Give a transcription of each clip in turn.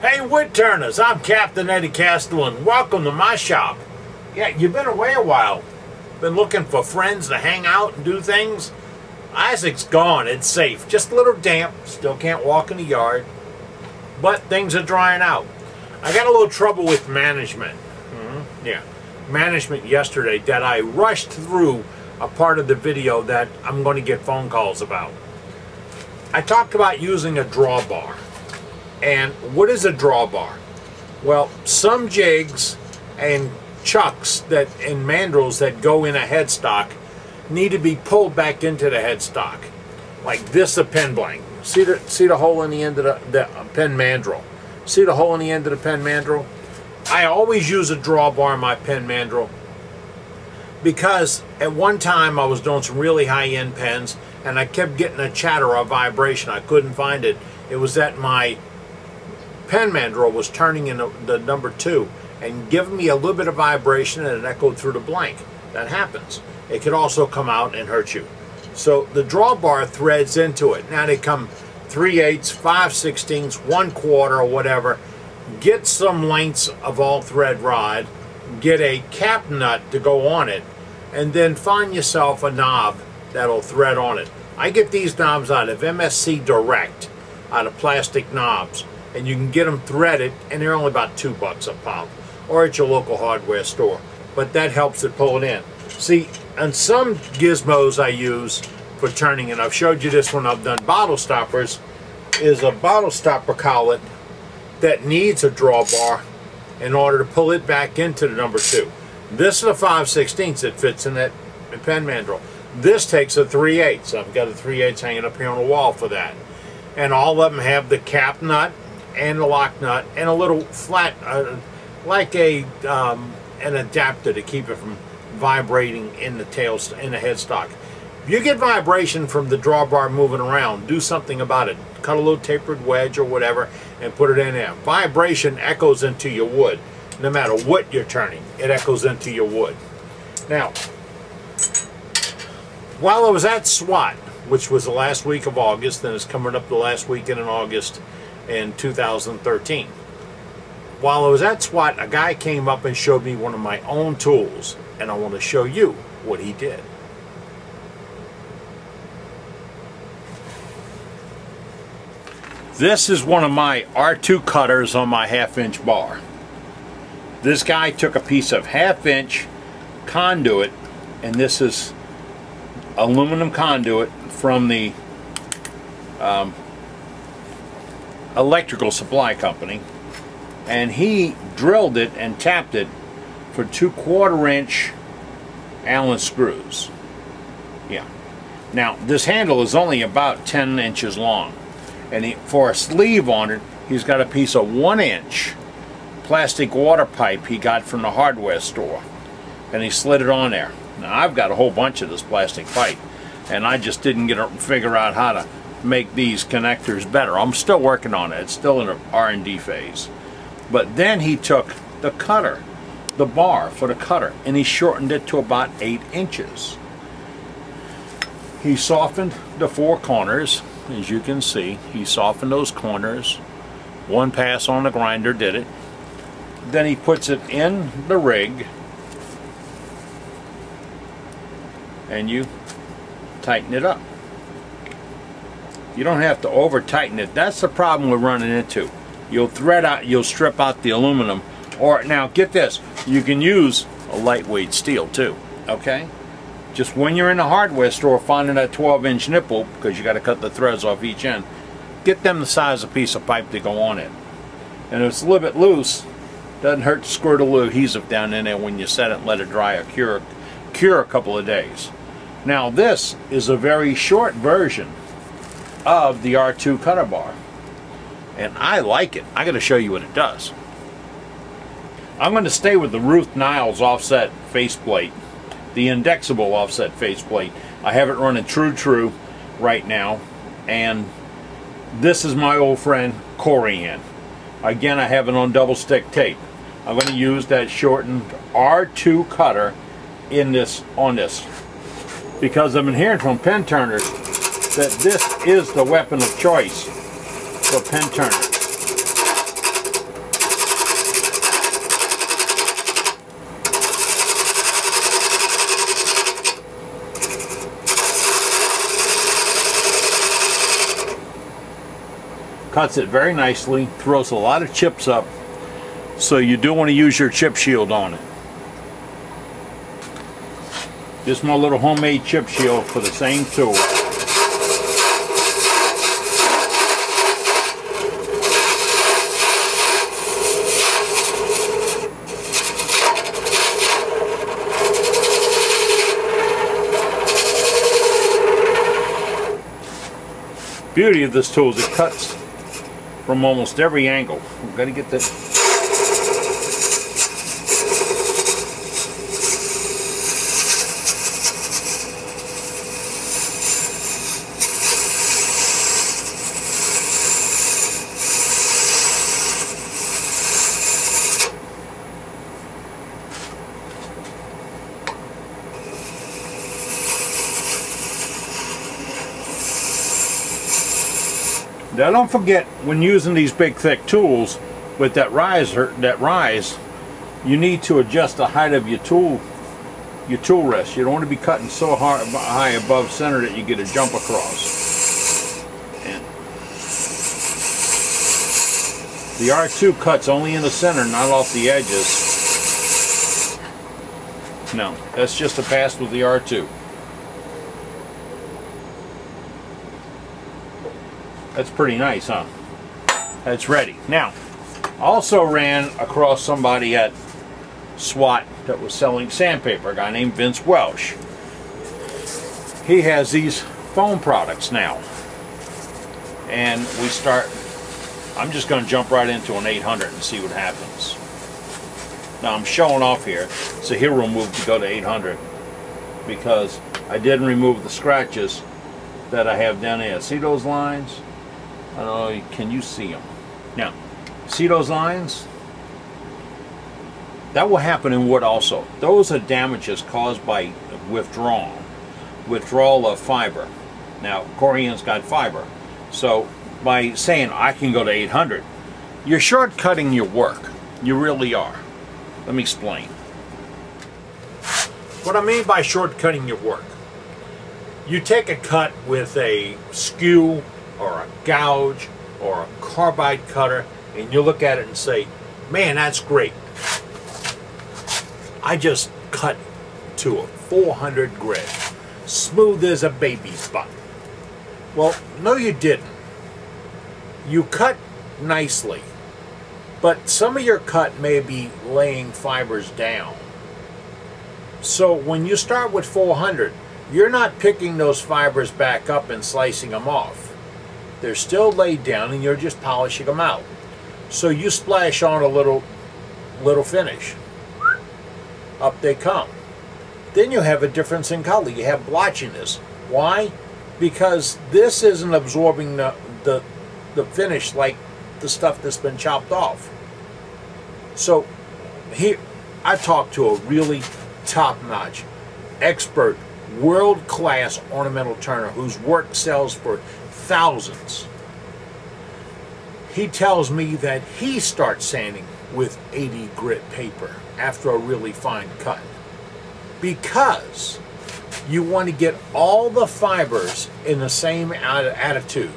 Hey wood turners, I'm Captain Eddie Castellan. Welcome to my shop. Yeah, you've been away a while. Been looking for friends to hang out and do things. Isaac's gone, it's safe. Just a little damp, still can't walk in the yard. But things are drying out. I got a little trouble with management. Yeah, management yesterday that I rushed through a part of the video that I'm going to get phone calls about. I talked about using a drawbar. And what is a drawbar? Well, some jigs and chucks and mandrels that go in a headstock need to be pulled back into the headstock. Like this, a pen blank. See the hole in the end of the pen mandrel? See the hole in the end of the pen mandrel? I always use a drawbar in my pen mandrel because at one time I was doing some really high-end pens and I kept getting a chatter or vibration. I couldn't find it. It was that my pen mandrel was turning in the number 2 and giving me a little bit of vibration, and it echoed through the blank. That happens. It could also come out and hurt you. So the drawbar threads into it. Now they come 3/8, 5/16, 1/4 or whatever. Get some lengths of all thread rod, get a cap nut to go on it, and then find yourself a knob that'll thread on it. I get these knobs out of MSC Direct, out of plastic knobs, and you can get them threaded, and they're only about $2 a pop, or at your local hardware store. But that helps it pull it in. See, on some gizmos I use for turning, and I've showed you this when I've done bottle stoppers, is a bottle stopper collet that needs a drawbar in order to pull it back into the number 2. This is a 5/16 that fits in that pen mandrel. This takes a 3/8. I've got a 3/8 hanging up here on the wall for that. And all of them have the cap nut and the lock nut and a little flat, like an adapter to keep it from vibrating in the headstock. If you get vibration from the drawbar moving around, do something about it. Cut a little tapered wedge or whatever and put it in there. Vibration echoes into your wood. No matter what you're turning, it echoes into your wood. Now, while I was at SWAT, which was the last week of August, and it's coming up the last weekend in August in 2013. While I was at SWAT, a guy came up and showed me one of my own tools, and I want to show you what he did. This is one of my R2 cutters on my 1/2-inch bar. This guy took a piece of 1/2-inch conduit, and this is aluminum conduit from the electrical supply company, and he drilled it and tapped it for 2/4-inch Allen screws. Yeah. Now this handle is only about 10 inches long, and for a sleeve on it, he's got a piece of 1-inch plastic water pipe he got from the hardware store, and he slid it on there. Now I've got a whole bunch of this plastic pipe, and I just didn't figure out how to make these connectors better. I'm still working on it. It's still in an R&D phase. But then he took the cutter, the bar for the cutter, and he shortened it to about 8 inches. He softened the 4 corners, as you can see. He softened those corners. One pass on the grinder did it. Then he puts it in the rig, and you tighten it up. You don't have to over tighten it. That's the problem we're running into. You'll strip out the aluminum, or now get this, you can use a lightweight steel too, okay? Just when you're in the hardware store finding that 12-inch nipple, because you got to cut the threads off each end, get them the size of a piece of pipe to go on it. And if it's a little bit loose, doesn't hurt to squirt a little adhesive down in there when you set it and let it dry or cure a couple of days. Now this is a very short version of the R2 cutter bar, and I like it. I got to show you what it does. I'm going to stay with the Ruth Niles offset faceplate, the indexable offset faceplate. I have it running true right now, and this is my old friend Corian. Again, I have it on double stick tape. I'm going to use that shortened R2 cutter on this because I've been hearing from pen turners that this is the weapon of choice for pen turners. cuts it very nicely, throws a lot of chips up, so you do want to use your chip shield on it. Just my little homemade chip shield for the same tool. Beauty of this tool is it cuts from almost every angle. We've got to get this. Now don't forget, when using these big thick tools with that rise, you need to adjust the height of your tool rest. You don't want to be cutting so high above center that you get a jump across. And the R2 cuts only in the center, not off the edges. No, that's just a pass with the R2. That's pretty nice, huh? That's ready. Now, also ran across somebody at SWAT that was selling sandpaper, a guy named Vince Welsh. He has these foam products now. And we start, I'm just going to jump right into an 800 and see what happens. Now I'm showing off here, so he'll remove to go to 800 because I didn't remove the scratches that I have down there. See those lines? I don't know, can you see them? Now, see those lines? That will happen in wood also. Those are damages caused by withdrawal of fiber. Now, Corian's got fiber. So, by saying I can go to 800, you're shortcutting your work. You really are. Let me explain. What I mean by shortcutting your work, you take a cut with a skew or a gouge or a carbide cutter and you look at it and say, man, that's great. I just cut to a 400 grit, smooth as a baby's butt. Well, no you didn't. You cut nicely, but some of your cut may be laying fibers down. So when you start with 400, you're not picking those fibers back up and slicing them off. They're still laid down and you're just polishing them out. So you splash on a little finish. Up they come. Then you have a difference in color. You have blotchiness. Why? Because this isn't absorbing the finish like the stuff that's been chopped off. So here, I talked to a really top-notch, expert, world-class ornamental turner whose work sells for thousands. He tells me that he starts sanding with 80 grit paper after a really fine cut because you want to get all the fibers in the same attitude.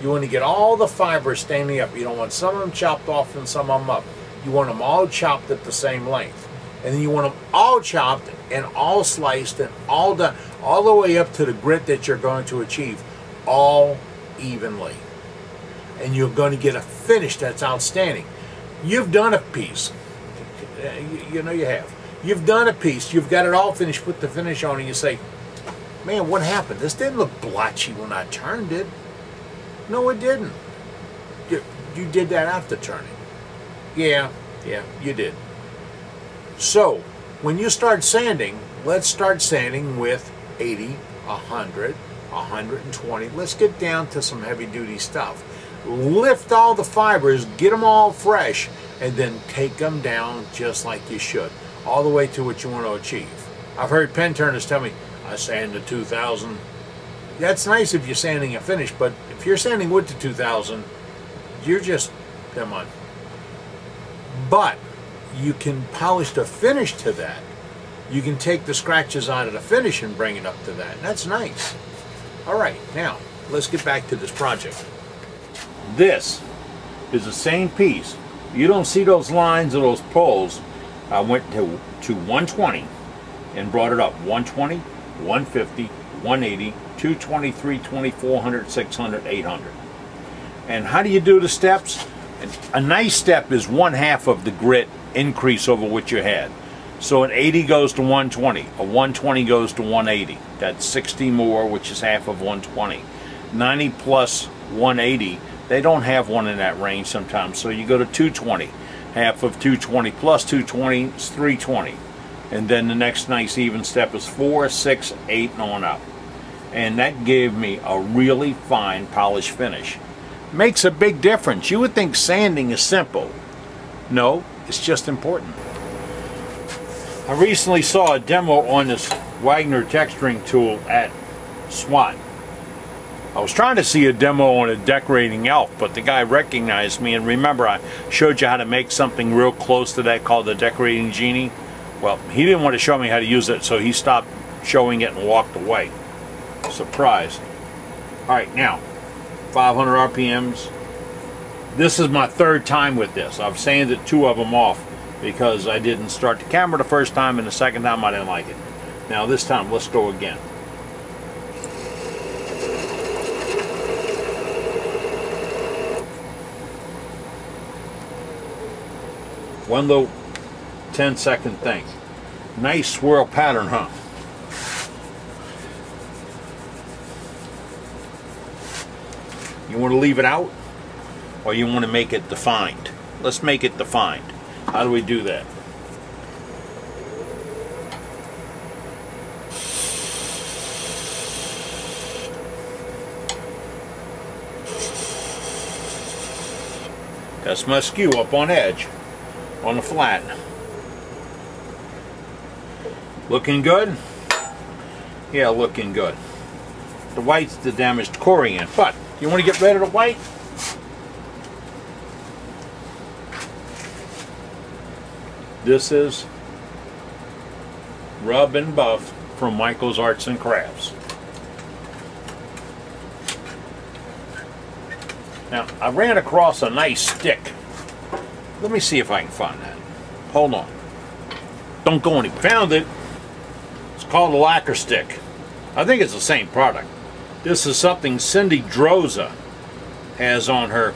You want to get all the fibers standing up. You don't want some of them chopped off and some of them up. You want them all chopped at the same length. And then you want them all chopped and all sliced and all done, all the way up to the grit that you're going to achieve, all evenly. And you're going to get a finish that's outstanding. You've done a piece. You know you have. You've done a piece. You've got it all finished, put the finish on, and you say, man, what happened? This didn't look blotchy when I turned it. No, it didn't. You did that after turning. Yeah, you did. So, when you start sanding, let's start sanding with 80, 100, 120. Let's get down to some heavy-duty stuff. Lift all the fibers, get them all fresh, and then take them down just like you should, all the way to what you want to achieve. I've heard pen turners tell me, I sand to 2000. That's nice if you're sanding a finish, but if you're sanding wood to 2000, you're just, never mind. But you can polish the finish to that. You can take the scratches out of the finish and bring it up to that. That's nice. All right, now let's get back to this project. This is the same piece. You don't see those lines or those pulls. I went to 120 and brought it up. 120, 150, 180, 220, 320, 400, 600, 800. And how do you do the steps? A nice step is 1/2 of the grit increase over what you had. So an 80 goes to 120, a 120 goes to 180. That's 60 more, which is half of 120. 90 plus 180, they don't have one in that range sometimes. So you go to 220. Half of 220 plus 220 is 320. And then the next nice even step is 4, 6, 8, and on up. And that gave me a really fine polished finish. Makes a big difference. You would think sanding is simple. No, it's just important. I recently saw a demo on this Wagner texturing tool at SWAT. I was trying to see a demo on a decorating elf, but the guy recognized me, and remember I showed you how to make something real close to that called the decorating genie? Well, he didn't want to show me how to use it, so he stopped showing it and walked away. Surprise. Alright, now 500 RPMs. This is my 3rd time with this. I've sanded 2 of them off because I didn't start the camera the first time, and the second time I didn't like it. Now this time, let's go again. One little 10-second thing. Nice swirl pattern, huh? You want to leave it out, or you want to make it defined? Let's make it defined. How do we do that? That's my skew up on edge, on the flat. Looking good? Yeah, looking good. The white's the damaged corian, but you want to get rid of the white? This is Rub and Buff from Michael's Arts and Crafts. Now, I ran across a nice stick. Let me see if I can find that. Hold on. Don't go any. Found it. It's called a lacquer stick. I think it's the same product. This is something Cindy Droza has on her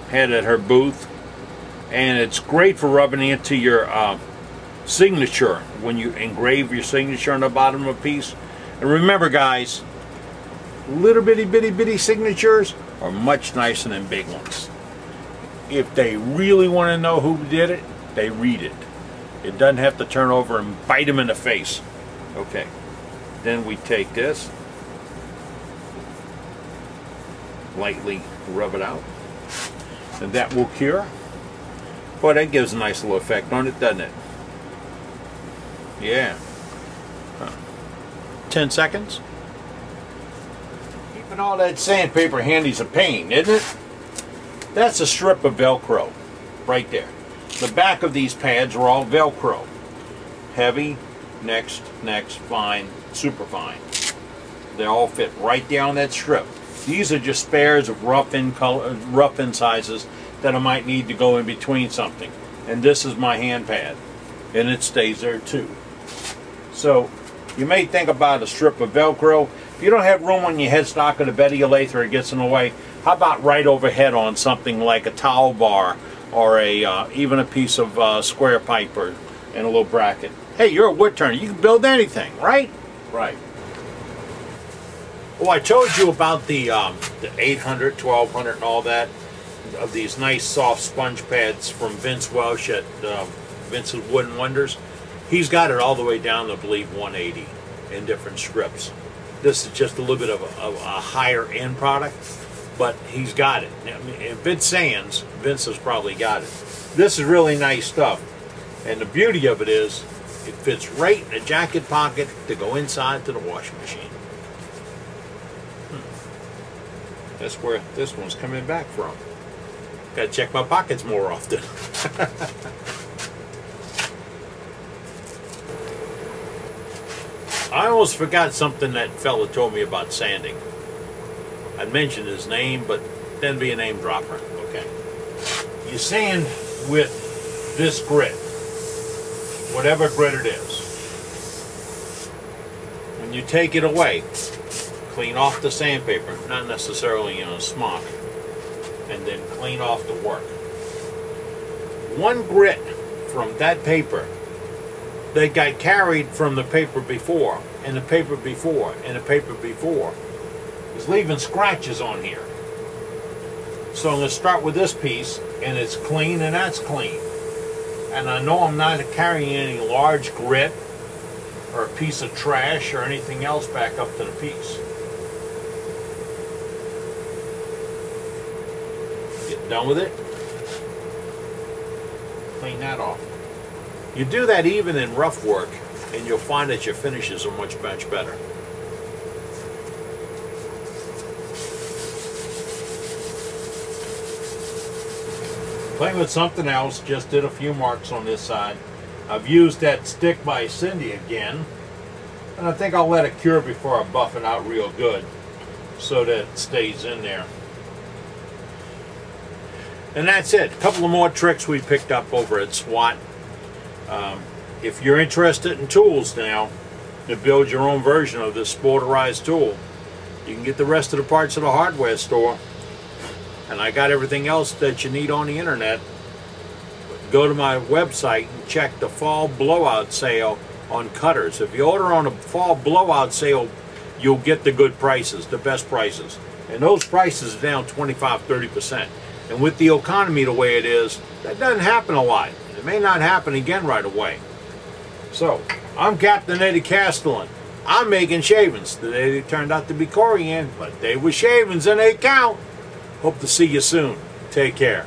head at her booth, and it's great for rubbing into your signature when you engrave your signature on the bottom of a piece. And remember, guys, little bitty signatures are much nicer than big ones. If they really want to know who did it, they read it. It doesn't have to turn over and bite them in the face. Okay, then we take this, lightly rub it out, and that will cure. Boy, that gives a nice little effect on it, doesn't it? Yeah. 10 seconds. Keeping all that sandpaper handy's a pain, isn't it? That's a strip of Velcro right there. The back of these pads are all Velcro. Heavy, next, fine, super fine. They all fit right down that strip. These are just spares of rough in sizes that I might need to go in between something. And this is my hand pad, and it stays there too. So you may think about a strip of Velcro. If you don't have room on your headstock or the bed of your lathe or it gets in the way, how about right overhead on something like a towel bar or even a piece of square pipe and a little bracket. Hey, you're a wood turner. You can build anything, right? Right. Well, I told you about the 800, 1200 and all that, of these nice soft sponge pads from Vince Welsh at Vince's Wooden Wonders. He's got it all the way down to, I believe, 180 in different strips. This is just a little bit of a higher end product, but he's got it. I mean, if Vince Sands, Vince has probably got it. This is really nice stuff, and the beauty of it is it fits right in a jacket pocket to go inside to the washing machine. That's where this one's coming back from. Gotta check my pockets more often. I almost forgot something that fella told me about sanding. I'd mentioned his name, but then be a name dropper. Okay. You sand with this grit, whatever grit it is. When you take it away, clean off the sandpaper, not necessarily in a smock, and then clean off the work. One grit from that paper that got carried from the paper before, and the paper before, and the paper before, is leaving scratches on here. So I'm going to start with this piece, and it's clean, and that's clean. And I know I'm not carrying any large grit or a piece of trash or anything else back up to the piece. Get done with it. Clean that off. You do that even in rough work, and you'll find that your finishes are much better. Playing with something else, just did a few marks on this side. I've used that stick by Cindy again, and I think I'll let it cure before I buff it out real good so that it stays in there. And that's it. A couple of more tricks we picked up over at SWAT. If you're interested in tools now to build your own version of this sporterized tool, you can get the rest of the parts at a hardware store. And I got everything else that you need on the internet. Go to my website and check the fall blowout sale on cutters. If you order on a fall blowout sale, you'll get the good prices, the best prices. And those prices are down 25–30%. And with the economy the way it is, that doesn't happen a lot. It may not happen again right away. So, I'm Captain Eddie Castellan. I'm making shavings. Today they turned out to be corian, but they were shavings and they count. Hope to see you soon. Take care.